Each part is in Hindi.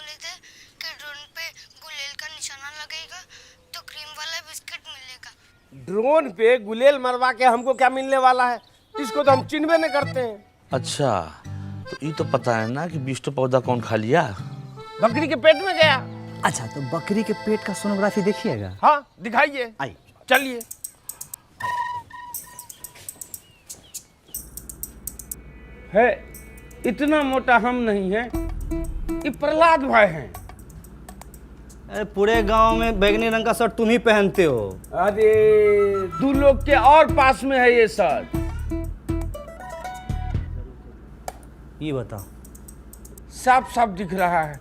बोले थे कि ड्रोन पे गुलेल का निशाना लगेगा तो क्रीम वाला बिस्किट मिलेगा। ड्रोन पे गुलेल मरवा के हमको क्या मिलने वाला है? इसको तो हम चिन्हबे नहीं करते हैं। अच्छा, तो ये तो पता है ना कि बीज तो पौधा कौन खा लिया? बकरी के पेट में गया। अच्छा, तो बकरी के पेट का सोनोग्राफी देखिएगा। हाँ दिखाइए। आई चलिए। है इतना मोटा हम नहीं है, ये प्रहलाद भाई हैं। अरे पूरे गांव में बैगनी रंग का शर्ट तुम ही पहनते हो। अरे 2 लोग के और पास में है ये शर्ट। ये बताओ। साफ साफ दिख रहा है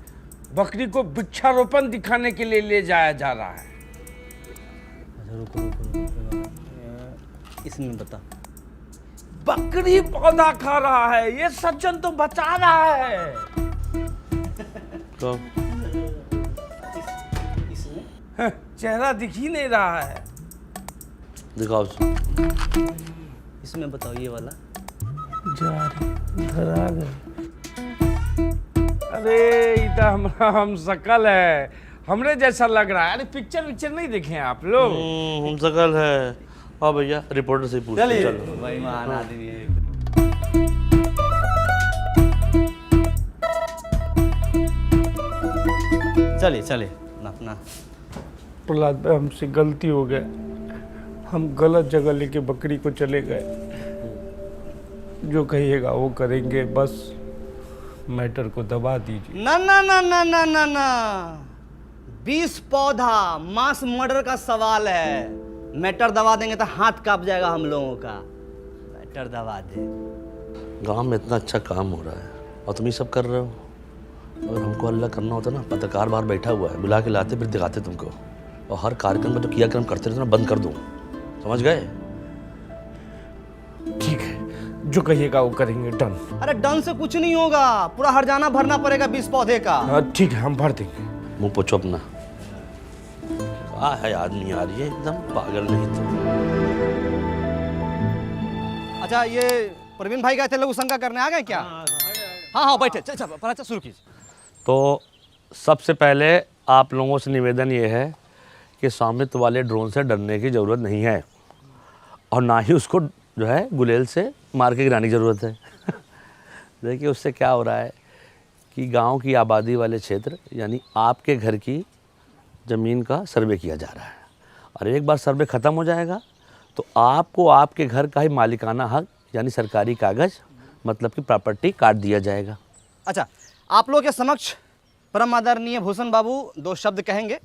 बकरी को वृक्षारोपण दिखाने के लिए ले जाया जा रहा है। अच्छा रुको। इसमें बता। बकरी पौधा खा रहा है, ये सज्जन तो बचा रहा है। तो हाँ, चेहरा दिख ही नहीं रहा है। दिखाओ। इसमें बताओ ये वाला। जा धरा गए। अरे ये तो हमारा हम शकल है, हमरे जैसा लग रहा है। अरे पिक्चर नहीं देखे हैं आप लोग? हम शकल है। हाँ भैया, रिपोर्टर से पूछ चलिए। चलो। भाई महान आदमी है। चलिए अपना। प्रहलाद भाई हमसे गलती हो गया, हम गलत जगह लेके बकरी को चले गए। जो कहिएगा वो करेंगे, बस मैटर को दबा दीजिए। ना ना ना ना ना ना ना 20 पौधा मास मर्डर का सवाल है। मैटर दबा देंगे तो हाथ कांप जाएगा हम लोगों का। मैटर दबा दे। गांव में इतना अच्छा काम हो रहा है और तुम ये सब कर रहे हो। अगर हमको अल्लाह करना होता ना, पत्रकार बाहर बैठा हुआ है, बुला के लाते फिर दिखाते तुमको। और हर कार्यक्रम में जो क्रियाक्रम करते रहते ना, बंद कर दूँ। समझ गए? ठीक है, जो कहिएगा वो करेंगे। डन। अरे डन से कुछ नहीं होगा, पूरा हर्जाना भरना पड़ेगा 20 पौधे का। हाँ ठीक है, हम भर देंगे। मुंह पोछो अपना। क्या है आदमी यार, ये एकदम पागल नहीं तो। अच्छा, ये प्रवीण भाई गए थे लघु शंका करने, आ गए क्या? हाँ बैठे। चल शुरू कीजिए। तो सबसे पहले आप लोगों से निवेदन ये है कि स्वामित्व वाले ड्रोन से डरने की ज़रूरत नहीं है, और ना ही उसको जो है गुलेल से मार के गिराने की ज़रूरत है। देखिए उससे क्या हो रहा है कि गांव की आबादी वाले क्षेत्र यानी आपके घर की ज़मीन का सर्वे किया जा रहा है, और एक बार सर्वे ख़त्म हो जाएगा तो आपको आपके घर का ही मालिकाना हक यानी सरकारी कागज़ मतलब कि प्रॉपर्टी काट दिया जाएगा। अच्छा, आप लोग के समक्ष परम आदरणीय भूषण बाबू 2 शब्द कहेंगे।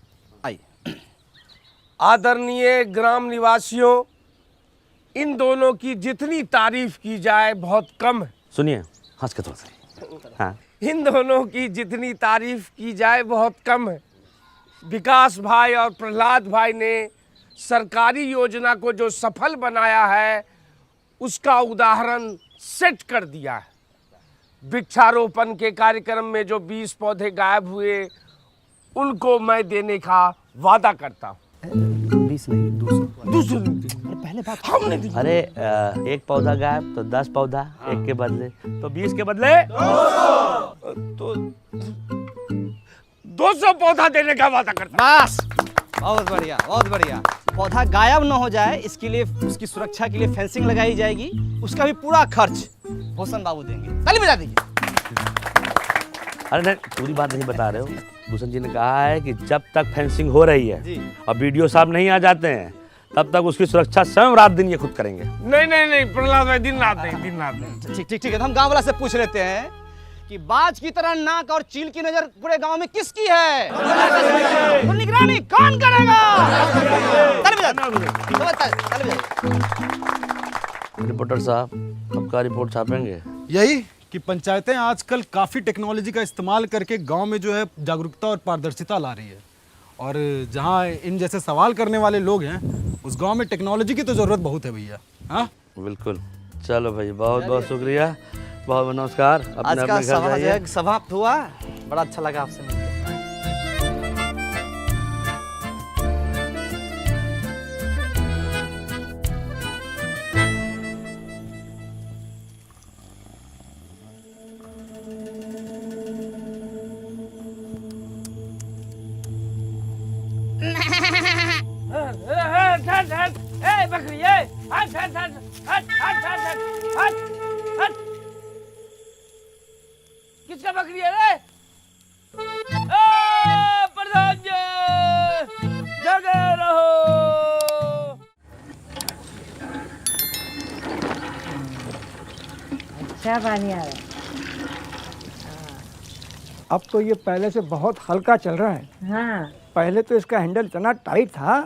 आइए। आदरणीय ग्राम निवासियों, इन दोनों की जितनी तारीफ की जाए बहुत कम है। सुनिए, हंस के थोड़ा सा। हाँ, इन दोनों की जितनी तारीफ की जाए बहुत कम है। विकास भाई और प्रहलाद भाई ने सरकारी योजना को जो सफल बनाया है उसका उदाहरण सेट कर दिया है। वृक्षारोपण के कार्यक्रम में जो 20 पौधे गायब हुए उनको मैं देने का वादा करता हूँ। 20 नहीं, 200। पहले बात हमने दी। अरे एक पौधा गायब तो 10 पौधा एक के बदले, तो 20 के बदले तो 200 पौधा देने का वादा करता हूँ। बस, बहुत बढ़िया बहुत बढ़िया। पौधा गायब न हो जाए इसके लिए, उसकी सुरक्षा के लिए फेंसिंग लगाई जाएगी, उसका भी पूरा खर्च भूषण बाबू देंगे। ताली बजा दीजिए। अरे नहीं, पूरी बात नहीं बता रहे हो। भूषण जी ने कहा है कि जब तक फेंसिंग हो रही है जी। और वीडियो साहब नहीं आ जाते हैं तब तक उसकी सुरक्षा स्वयं रात दिन ये खुद करेंगे। नहीं प्रहलाद भाई, दिन रात नहीं। ठीक है, तो हम गांव वाला से पूछ लेते हैं कि बाज की तरह नाक और चील की नजर पूरे गांव में किसकी है? तो निगरानी कौन करेगा? रिपोर्टर साहब, कब का रिपोर्ट छापेंगे? यही कि पंचायतें आजकल काफ़ी टेक्नोलॉजी का इस्तेमाल करके गांव में जो है जागरूकता और पारदर्शिता ला रही है, और जहां इन जैसे सवाल करने वाले लोग हैं उस गांव में टेक्नोलॉजी की तो ज़रूरत बहुत है भैया। हाँ बिल्कुल। चलो भाई, बहुत बहुत शुक्रिया, बहुत बहुत नमस्कार। आज अपने का अपने घर सभा जाइए। समाप्त हुआ। बड़ा अच्छा लगा आपसे मिलकर। बकरी है? हट हट हट हट हट हट हट हट हट। किसका बकरी है रे? प्रधान जी जगे रहो। अच्छा पानी आ रहा है। अब तो ये पहले से बहुत हल्का चल रहा है। हाँ, पहले तो इसका हैंडल इतना टाइट था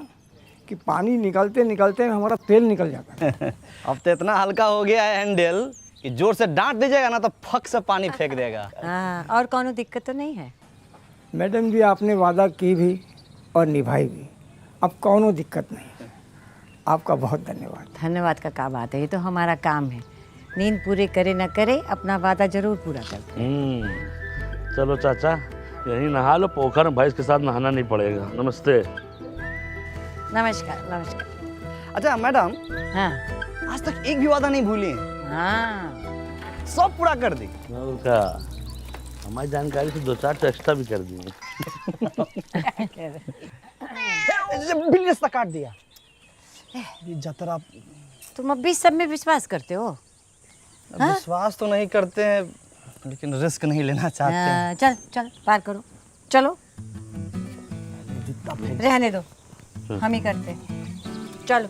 कि पानी निकलते निकलते हमारा तेल निकल जाता है। अब तो इतना हल्का हो गया है हैंडल कि जोर से डांट दीजिएगा ना तो फक से पानी फेंक देगा। हाँ, और कौनो दिक्कत तो नहीं है? मैडम जी आपने वादा की भी और निभाई भी, अब कौनो दिक्कत नहीं है। आपका बहुत धन्यवाद। धन्यवाद का क्या बात है, ये तो हमारा काम है। नींद पूरे करे न करे अपना वादा जरूर पूरा करते हैं। चलो चाचा यहीं नहा लो, पोखर में भैंस के साथ नहाना नहीं पड़ेगा। नमस्ते। नमस्कार नमस्कार। अच्छा मैडम, हाँ आज तक एक भी वादा नहीं भूली हैं। हाँ, सब पूरा कर दी। और क्या, हमारी जानकारी से 2-4 तो एक्स्ट्रा भी कर दिए। बिल्ली रास्ता काट दिया। ये जतरा तुम अब भी सब में विश्वास करते हो? विश्वास तो नहीं करते हैं लेकिन रिस्क नहीं लेना चाहते हैं। चल चल पार करो, चलो रहने दो, हम ही करते हैं। चलो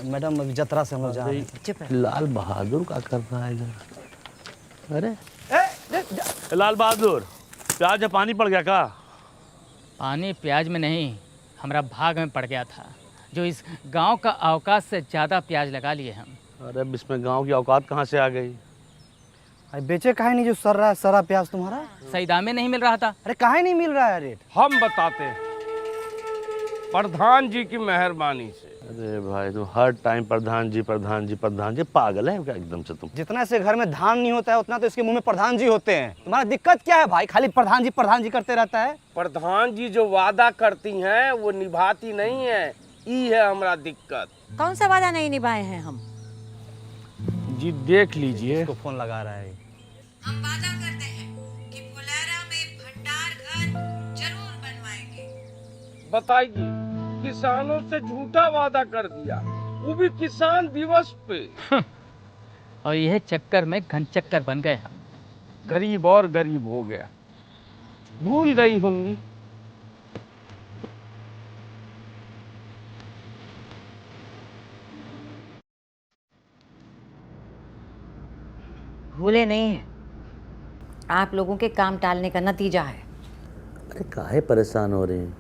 मैडम अभी जतरा से हम लोग जा रहे हैं। चुप रह। लाल बहादुर क्या कर रहा है इधर? अरे लाल बहादुर, प्याज में पानी पड़ गया का? पानी प्याज में नहीं, हमारा भाग में पड़ गया था, जो इस गांव का अवकाश से ज़्यादा प्याज लगा लिए हम। अरे अब इसमें गांव की औकात कहाँ से आ गई? अरे बेचे काहे नहीं जो सर रहा है सारा प्याज तुम्हारा? सही दाम में नहीं मिल रहा था। अरे काहे नहीं मिल रहा है रेट? हम बताते हैं, प्रधान जी की मेहरबानी से। अरे भाई तुम हर टाइम प्रधान जी प्रधान जी प्रधान जी, पागल है क्या एकदम से तुम? जितना से घर में धान नहीं होता है उतना तो इसके मुंह में प्रधान जी होते हैं। तुम्हारा दिक्कत क्या है भाई? खाली प्रधान जी करते रहता है। प्रधान जी जो वादा करती हैं वो निभाती नहीं है, ई है हमारा दिक्कत। कौन सा वादा नहीं निभाए हैं हम? जी देख लीजिए, इसको फोन लगा रहा है। हम वादा करते हैं कि फुलेरा में भंडार घर जरूर बनवाएंगे। बताइए, किसानों से झूठा वादा कर दिया, वो भी किसान दिवस पे। और यह चक्कर में घन चक्कर बन गए हम। गरीब और गरीब हो गया। भूल गई होंगी। भूले नहीं है, आप लोगों के काम टालने का नतीजा है। अरे काहे परेशान हो रही हैं?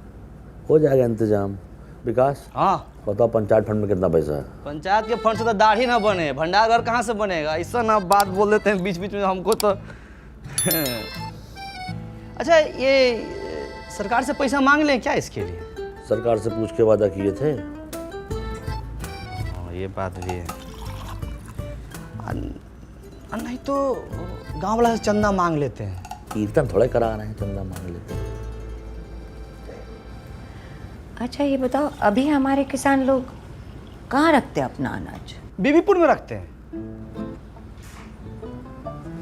हो जाएगा इंतजाम। विकास हाँ, बताओ पंचायत फंड में कितना पैसा है? पंचायत के फंड से तो दाढ़ी ना बने, भंडार घर कहाँ से बनेगा? ऐसा ना बात बोल देते हैं बीच बीच में हमको तो। अच्छा ये सरकार से पैसा मांग लें क्या इसके लिए? सरकार से पूछ के वादा किए थे। ये बात भी है। नहीं तो गांव वाला से चंदा मांग लेते हैं। कीर्तन थोड़े करा रहे हैं, चंदा मांग लेते हैं। अच्छा ये बताओ, अभी हमारे किसान लोग कहाँ रखते हैं अपना अनाज? बीबीपुर में रखते हैं।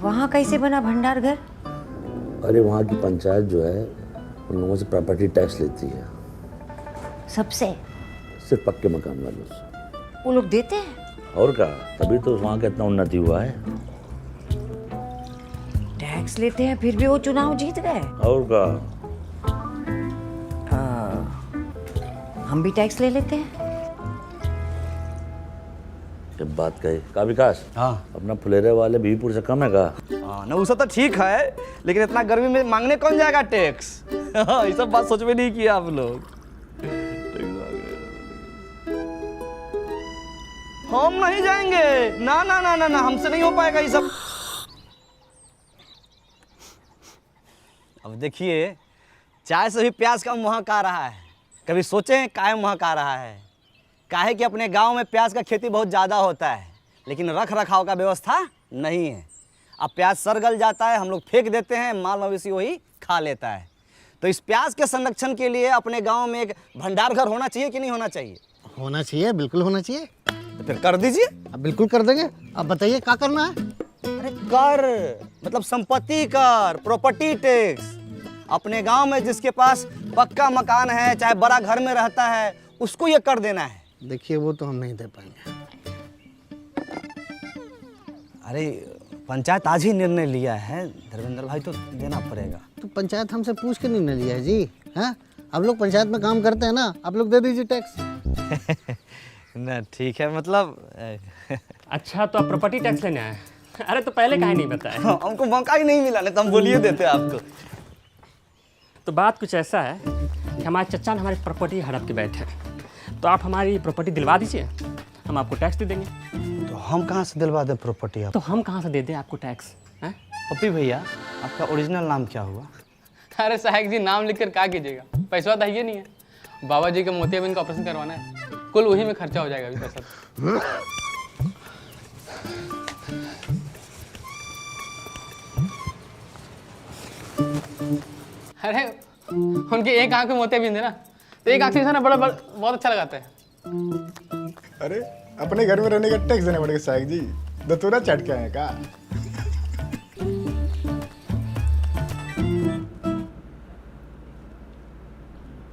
वहाँ कैसे बना भंडार घर? अरे वहाँ की पंचायत जो है उन लोगों से प्रॉपर्टी टैक्स लेती है, सबसे? सिर्फ पक्के मकान वालों से। वो लोग देते हैं? और क्या, तभी तो वहाँ का इतना उन्नति हुआ है। टैक्स लेते हैं फिर भी वो चुनाव जीत गए। और क्या, हम भी टैक्स ले लेते हैं। जब बात कही का विकास, हाँ अपना फुलेरे वाले बीबीपुर से कम है का? हाँ ना, उसका तो ठीक है लेकिन इतना गर्मी में मांगने कौन जाएगा टैक्स? ये सब बात सोच में नहीं किया आप लोग। हम नहीं जाएंगे, ना ना ना ना ना, हमसे नहीं हो पाएगा ये सब। अब देखिए, चाय से भी प्याज का महक आ रहा है। कभी सोचे हैं काहे महक आ रहा है? काहे कि अपने गांव में प्याज का खेती बहुत ज़्यादा होता है लेकिन रख रखाव का व्यवस्था नहीं है। अब प्याज सड़ गल जाता है, हम लोग फेंक देते हैं, माल मवेशी वही खा लेता है। तो इस प्याज के संरक्षण के लिए अपने गांव में एक भंडार घर होना चाहिए कि नहीं होना चाहिए? होना चाहिए, बिल्कुल होना चाहिए। तो फिर कर दीजिए। अब बिल्कुल कर देंगे। अब बताइए क्या करना है? अरे कर मतलब संपत्ति कर, प्रॉपर्टी टैक्स। अपने गांव में जिसके पास पक्का मकान है, चाहे बड़ा घर में रहता है, उसको ये कर देना है। देखिए वो तो हम नहीं दे पाएंगे। अरे पंचायत आज ही निर्णय लिया है धर्मेंद्र भाई, तो देना पड़ेगा। तो पंचायत हमसे पूछ के नहीं न लिया है जी। हैं, आप लोग पंचायत में काम करते हैं ना, आप लोग दे दीजिए टैक्स। ना ठीक है, मतलब अच्छा तो आप प्रॉपर्टी टैक्स लेने आए? अरे तो पहले काहे नहीं बताया? हमको मौका ही नहीं मिला, नहीं तो हम बोलिए देते आपको। तो बात कुछ ऐसा है कि हमारे चचा ने हमारी प्रॉपर्टी हड़प के बैठे हैं, तो आप हमारी प्रॉपर्टी दिलवा दीजिए, हम आपको टैक्स दे देंगे। तो हम कहाँ से दिलवा दें प्रॉपर्टी आप? तो हम कहाँ से दे दें आपको टैक्स? हैं? पप्पी भैया, आपका ओरिजिनल नाम क्या हुआ? अरे सहायक जी, नाम लिखकर क्या कीजिएगा, पैसा तो है नहीं है। बाबा जी के मोतियाबिंद का ऑपरेशन करवाना है, कुल वही में खर्चा हो जाएगा अभी पैसा। अरे उनकी एक आंख में मोतियाबिंद है ना, तो एक आंख से ना बड़ा बहुत अच्छा लगाता है। अरे अपने घर में रहने का टैक्स देने पड़ेगा साहब जी, दतूरा चट के आए का।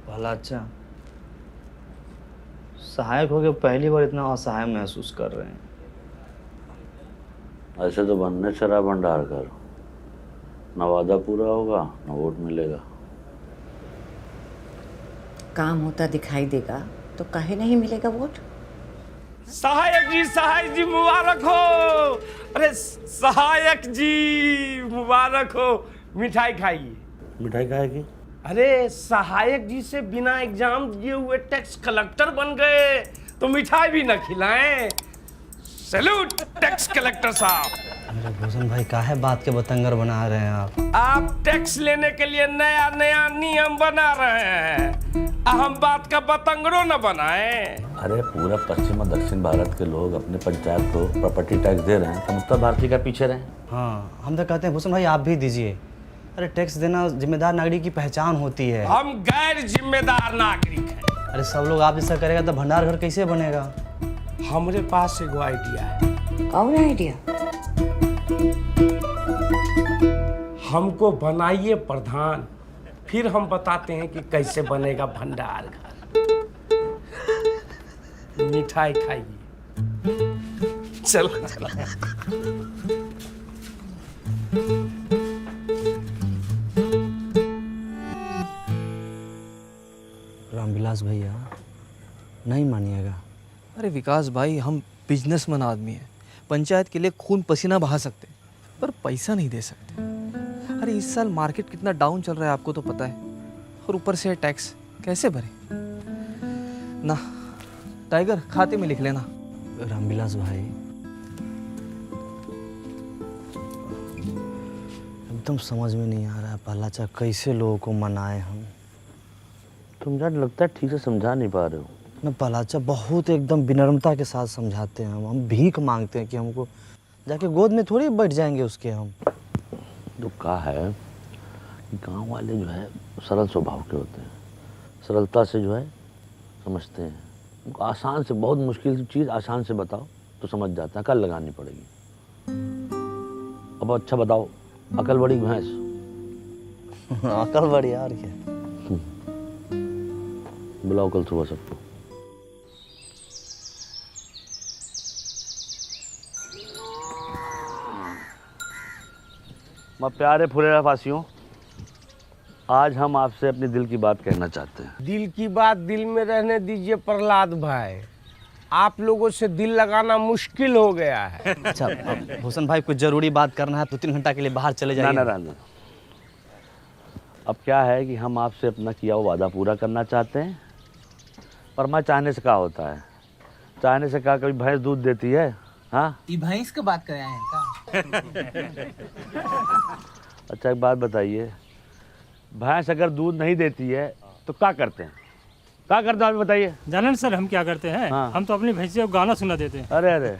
भला अच्छा, सहायक हो गए पहली बार इतना असहाय महसूस कर रहे हैं। ऐसे तो बनने शराब भंडार कर, न वादा पूरा होगा न वोट मिलेगा। काम होता दिखाई देगा तो काहे नहीं मिलेगा वोट? सहायक जी मुबारक हो। अरे सहायक जी मुबारक हो। मिठाई खाइए। मिठाई खाएगी? अरे सहायक जी से बिना एग्जाम दिए हुए टैक्स कलेक्टर बन गए, तो मिठाई भी न खिलाएं। सैल्यूट टैक्स कलेक्टर साहब। अरे भूषण भाई, काहे बात के बतंगर बना रहे हैं आप टैक्स लेने के लिए नया नया नियम बना रहे हैं, हम बात का बतंगड़ो न बनाए। अरे पूरा पश्चिम और दक्षिण भारत के लोग अपने पंचायत को प्रॉपर्टी टैक्स दे रहे हैं, तो उत्तर भारतीय का पीछे रहे। हाँ, हम तो कहते हैं भूषण भाई आप भी दीजिए। अरे टैक्स देना जिम्मेदार नागरिक की पहचान होती है। हम गैर जिम्मेदार नागरिक हैं। अरे सब लोग आप जैसा करेगा तो भंडार घर कैसे बनेगा? हमारे पास एगो आइडिया है। कौन आइडिया? हमको बनाइए प्रधान, फिर हम बताते हैं कि कैसे बनेगा भंडार घर। मिठाई खाइए। चलो रामविलास भैया, नहीं मानिएगा। अरे विकास भाई, हम बिजनेसमैन आदमी हैं, पंचायत के लिए खून पसीना बहा सकते पर पैसा नहीं दे सकते। अरे इस साल मार्केट कितना डाउन चल रहा है आपको तो पता है, और ऊपर से टैक्स कैसे भरे ना। टाइगर, खाते में लिख लेना। रामविलास भाई, एकदम समझ में नहीं आ रहा है पहला कैसे लोगों को मनाए हम। तुम यार लगता है ठीक से समझा नहीं पा रहे हो। न पलाचा बहुत एकदम विनम्रता के साथ समझाते हैं हम भीख मांगते हैं कि हमको जाके गोद में थोड़ी बैठ जाएंगे उसके हम। तो कहा है कि गाँव वाले जो है सरल स्वभाव के होते हैं, सरलता से जो है समझते हैं। उनको आसान से, बहुत मुश्किल चीज़ आसान से बताओ तो समझ जाता है, कल लगानी पड़ेगी। अब अच्छा बताओ, अकल बड़ी भैंस। अकल बड़ी यार क्या? बुलाओ कल सुबह सबको। मैं प्यारे फुलेरा वासियों, आज हम आपसे अपने दिल की बात कहना चाहते हैं। दिल की बात दिल में रहने दीजिए प्रहलाद भाई, आप लोगों से दिल लगाना मुश्किल हो गया है। अच्छा भूषण भाई, कुछ जरूरी बात करना है, 2-3 घंटा के लिए बाहर चले जाइए। ना। अब क्या है कि हम आपसे अपना किया हुआ वादा पूरा करना चाहते हैं, पर मैं चाहने से क्या होता है, चाहने से क्या कभी भैंस दूध देती है? हाँ, ये भैंस की बात कर रहे हैं क्या? अच्छा एक बात बताइए, भैंस अगर दूध नहीं देती है तो क्या करते हैं? क्या करते हैं आप बताइए। जाने सर हम क्या करते हैं? हाँ। हम तो अपनी भैंसिया को गाना सुना देते हैं। अरे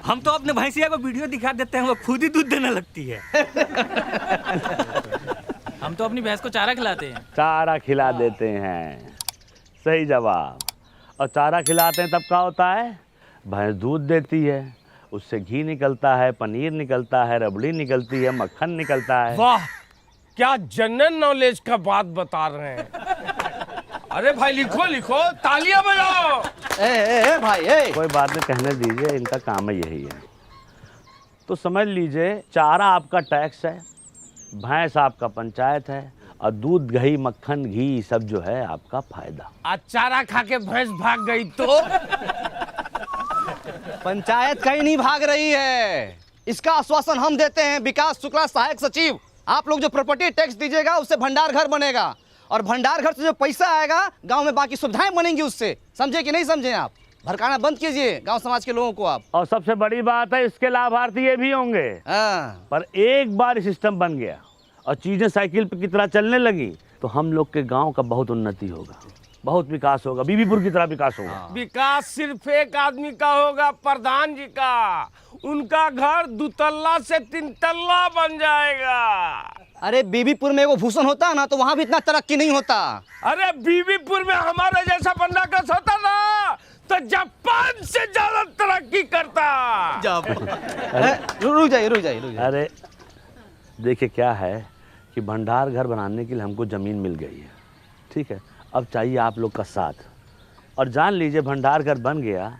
हम तो अपने भैंसिया को वीडियो दिखा देते हैं, वो खुद ही दूध देने लगती है। हम तो अपनी भैंस को चारा खिलाते हैं। चारा खिला देते हैं, सही जवाब। और चारा खिलाते हैं तब क्या होता है? भैंस दूध देती है, उससे घी निकलता है, पनीर निकलता है, रबड़ी निकलती है, मक्खन निकलता है। वाह, क्या जनरल नॉलेज का बात बता रहे हैं। अरे भाई लिखो लिखो, तालियां बजाओ। ए भाई ए। कोई बात नहीं, कहने दीजिए, इनका काम है यही है। तो समझ लीजिए, चारा आपका टैक्स है, भैंस आपका पंचायत है, और दूध दही मक्खन घी सब जो है आपका फायदा। आज चारा खा के भैंस भाग गई तो पंचायत कहीं नहीं भाग रही है, इसका आश्वासन हम देते हैं। विकास शुक्ला, सहायक सचिव, आप लोग जो प्रॉपर्टी टैक्स दीजिएगा उससे भंडार घर बनेगा, और भंडार घर से जो पैसा आएगा गांव में बाकी सुविधाएं बनेंगी उससे। समझे कि नहीं समझे? आप भड़काना बंद कीजिए गांव समाज के लोगों को आप। और सबसे बड़ी बात है, इसके लाभार्थी ये भी होंगे। पर एक बार सिस्टम बन गया और चीजें साइकिल पे की तरह चलने लगी तो हम लोग के गांव का बहुत उन्नति होगा, बहुत विकास होगा, बीबीपुर की तरह विकास होगा। विकास सिर्फ एक आदमी का होगा, प्रधान जी का। उनका घर 2 तल्ला से 3 तल्ला बन जाएगा। अरे बीबीपुर में वो भूषण होता है ना तो वहाँ भी इतना तरक्की नहीं होता। अरे बीबीपुर में हमारे जैसा बंदा कस होता ना तो जापान से ज्यादा तरक्की करता। रुक जाइए। अरे देखिए क्या है कि भंडार घर बनाने के लिए हमको ज़मीन मिल गई है, ठीक है। अब चाहिए आप लोग का साथ, और जान लीजिए भंडार घर बन गया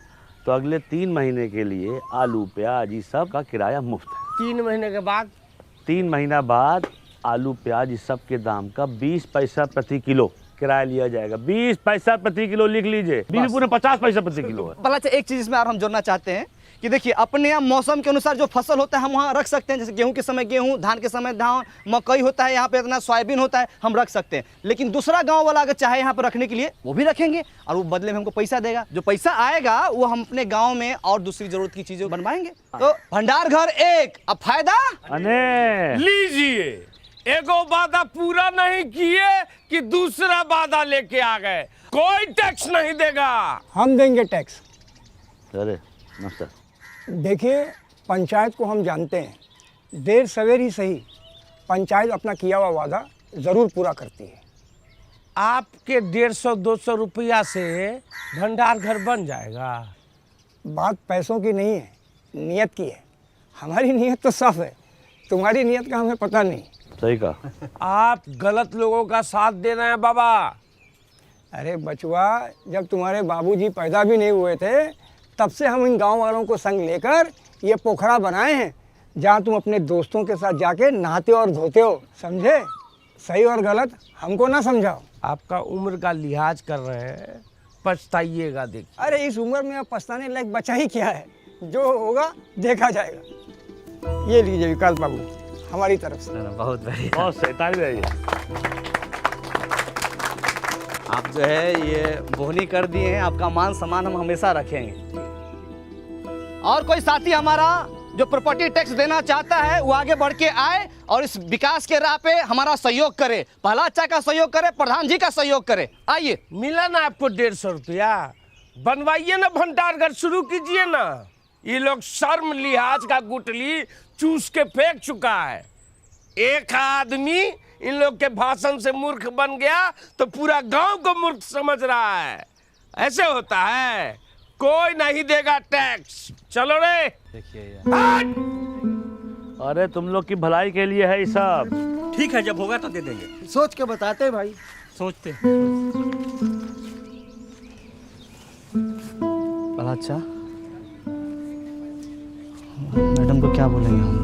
तो अगले 3 महीने के लिए आलू प्याज ये सब का किराया मुफ्त है। 3 महीने के बाद? 3 महीना बाद आलू प्याज इस सब के दाम का 20 पैसा प्रति किलो किराया लिया जाएगा। 20 पैसा प्रति किलो लिख लीजिए। बीबीपुर में 50 पैसा प्रति किलो है। भला एक चीज इसमें और हम जोड़ना चाहते हैं कि देखिए, अपने यहाँ मौसम के अनुसार जो फसल होता है हम वहाँ रख सकते हैं। जैसे गेहूं के समय गेहूं, धान के समय धान, मकई होता है यहाँ पे, इतना सोयाबीन होता है, हम रख सकते हैं। लेकिन दूसरा गांव वाला अगर चाहे यहाँ पर रखने के लिए वो भी रखेंगे, और वो बदले में हमको पैसा देगा। जो पैसा आएगा वो हम अपने गाँव में और दूसरी जरूरत की चीजें बनवाएंगे। तो भंडार घर एक, अब फायदा लीजिए। एगो वादा पूरा नहीं किए कि दूसरा वादा लेके आ गए। कोई टैक्स नहीं देगा। हम देंगे टैक्स। अरे नमस्कार। देखिए, पंचायत को हम जानते हैं, देर सवेर ही सही पंचायत अपना किया हुआ वादा ज़रूर पूरा करती है। आपके 150-200 रुपया से भंडार घर बन जाएगा। बात पैसों की नहीं है, नियत की है। हमारी नियत तो साफ है, तुम्हारी नियत का हमें पता नहीं। सही कहा। आप गलत लोगों का साथ दे रहे हैं बाबा। अरे बचुआ, जब तुम्हारे बाबूजी पैदा भी नहीं हुए थे तब से हम इन गांव वालों को संग लेकर ये पोखरा बनाए हैं जहां तुम अपने दोस्तों के साथ जाके नहाते और धोते हो। समझे? सही और गलत हमको ना समझाओ। आपका उम्र का लिहाज कर रहे हैं, पछताइएगा। देख, अरे इस उम्र में अब पछताने लायक बचा ही क्या है, जो होगा देखा जाएगा। ये लीजिए विकास बाबू, हमारी तरफ से। बहुत बढ़िया, बहुत सही, ताली बजाइए। आप जो है ये बोहनी कर दिए हैं, आपका मान सम्मान हम हमेशा रखेंगे। और कोई साथी हमारा जो प्रॉपर्टी टैक्स देना चाहता है वो आगे बढ़ के आए और इस विकास के राह पे हमारा सहयोग करे। पहला अच्छा का सहयोग करे, प्रधान जी का सहयोग करे। आइए। मिला ना आपको 150 रुपया? बनवाइए ना भंडार घर, शुरू कीजिए ना। ये लोग शर्म लिहाज का गुटली चूस के फेंक चुका है। एक आदमी इन लोग के भाषण से मूर्ख बन गया तो पूरा गांव को मूर्ख समझ रहा है। ऐसे होता है? कोई नहीं देगा टैक्स। चलो रे। देखिए, अरे तुम लोग की भलाई के लिए है ये सब। ठीक है, जब होगा तो दे देंगे। सोच के बताते हैं भाई। सोचते बड़ा अच्छा। मैडम को क्या बोलेंगे हम?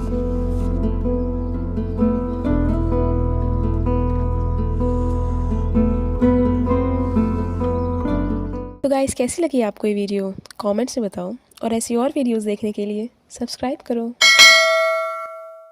तो गाइस, कैसी लगी आपको ये वीडियो? कमेंट्स में बताओ, और ऐसी और वीडियोस देखने के लिए सब्सक्राइब करो।